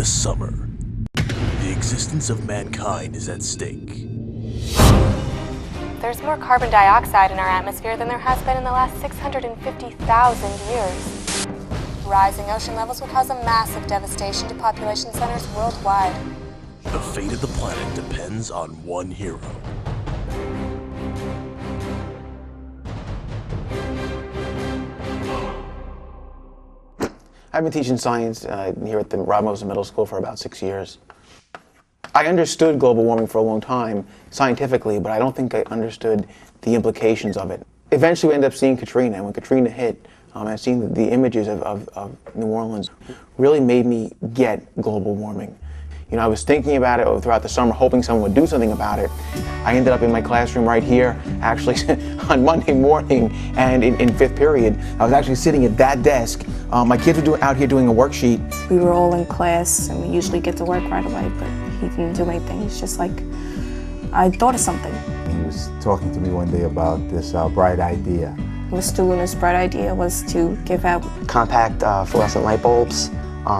this summer, the existence of mankind is at stake. There's more carbon dioxide in our atmosphere than there has been in the last 650,000 years. Rising ocean levels will cause a massive devastation to population centers worldwide. The fate of the planet depends on one hero. I've been teaching science here at the Ramos Middle School for about 6 years. I understood global warming for a long time, scientifically, but I don't think I understood the implications of it. Eventually we ended up seeing Katrina, and when Katrina hit, I seen the images of New Orleans really made me get global warming. You know, I was thinking about it throughout the summer, hoping someone would do something about it. I ended up in my classroom right here, actually on Monday morning, and in fifth period, I was actually sitting at that desk. My kids were out here doing a worksheet. We were all in class, and we usually get to work right away, but he didn't do anything. He's just like, I thought of something. He was talking to me one day about this bright idea. Mr. Luna's bright idea was to give out compact fluorescent light bulbs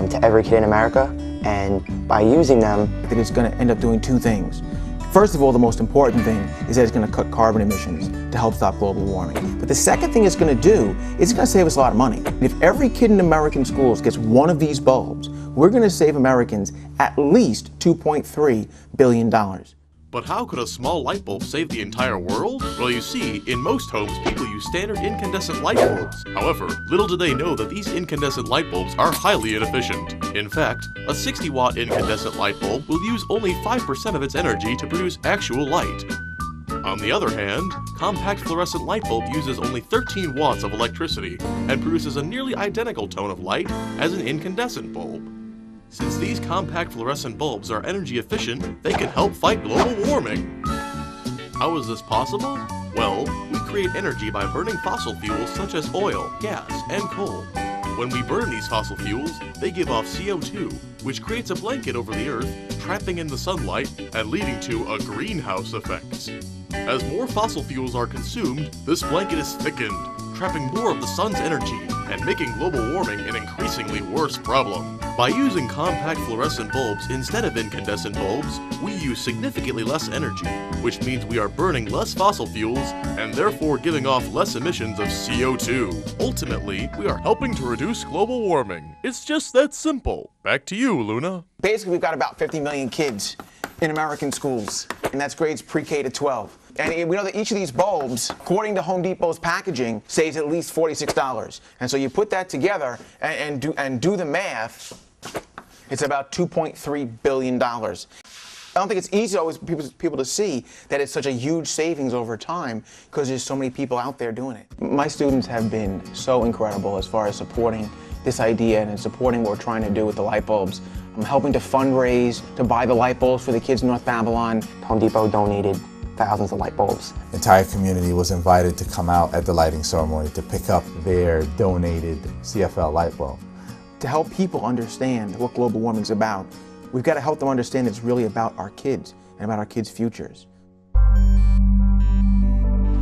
to every kid in America. And by using them, that it's going to end up doing two things. First of all, the most important thing is that it's going to cut carbon emissions to help stop global warming. But the second thing it's going to do is it's going to save us a lot of money. If every kid in American schools gets one of these bulbs, we're going to save Americans at least $2.3 billion. But how could a small light bulb save the entire world? Well, you see, in most homes, people use standard incandescent light bulbs. However, little do they know that these incandescent light bulbs are highly inefficient. In fact, a 60-watt incandescent light bulb will use only 5% of its energy to produce actual light. On the other hand, compact fluorescent light bulb uses only 13 watts of electricity and produces a nearly identical tone of light as an incandescent bulb. Since these compact fluorescent bulbs are energy efficient, they can help fight global warming. How is this possible? Well, we create energy by burning fossil fuels such as oil, gas, and coal. When we burn these fossil fuels, they give off CO2, which creates a blanket over the Earth, trapping in the sunlight and leading to a greenhouse effect. As more fossil fuels are consumed, this blanket is thickened, trapping more of the sun's energy and making global warming an increasingly worse problem. By using compact fluorescent bulbs instead of incandescent bulbs, we use significantly less energy, which means we are burning less fossil fuels and therefore giving off less emissions of CO2. Ultimately, we are helping to reduce global warming. It's just that simple. Back to you, Luna. Basically, we've got about 50 million kids in American schools, and that's grades pre-K to 12. And we know that each of these bulbs, according to Home Depot's packaging, saves at least $46. And so you put that together and do the math, it's about $2.3 billion. I don't think it's easy always for people to see that it's such a huge savings over time because there's so many people out there doing it. My students have been so incredible as far as supporting this idea and supporting what we're trying to do with the light bulbs. I'm helping to fundraise to buy the light bulbs for the kids in North Babylon. Home Depot donated thousands of light bulbs. The entire community was invited to come out at the lighting ceremony to pick up their donated CFL light bulb. To help people understand what global warming is about, we've got to help them understand it's really about our kids and about our kids' futures.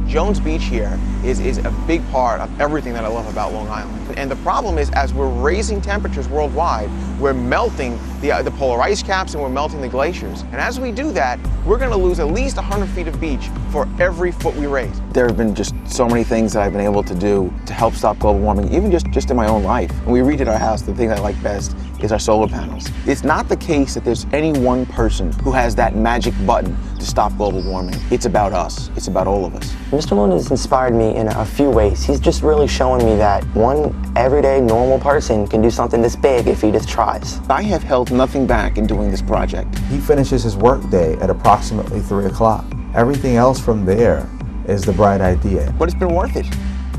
Jones Beach here is a big part of everything that I love about Long Island. And the problem is, as we're raising temperatures worldwide, we're melting the polar ice caps and we're melting the glaciers. And as we do that, we're going to lose at least 100 feet of beach for every foot we raise. There have been just so many things that I've been able to do to help stop global warming, even just in my own life. When we redid our house, the thing I like best is our solar panels. It's not the case that there's any one person who has that magic button to stop global warming. It's about us. It's about all of us. Mr. Luna has inspired me in a few ways. He's just really showing me that one everyday normal person can do something this big if he just tries. I have held nothing back in doing this project. He finishes his workday at approximately 3 o'clock. Everything else from there is the bright idea. But it's been worth it,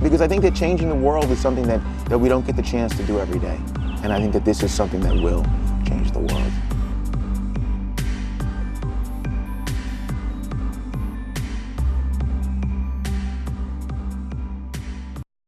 because I think that changing the world is something that we don't get the chance to do every day. And I think that this is something that will change the world.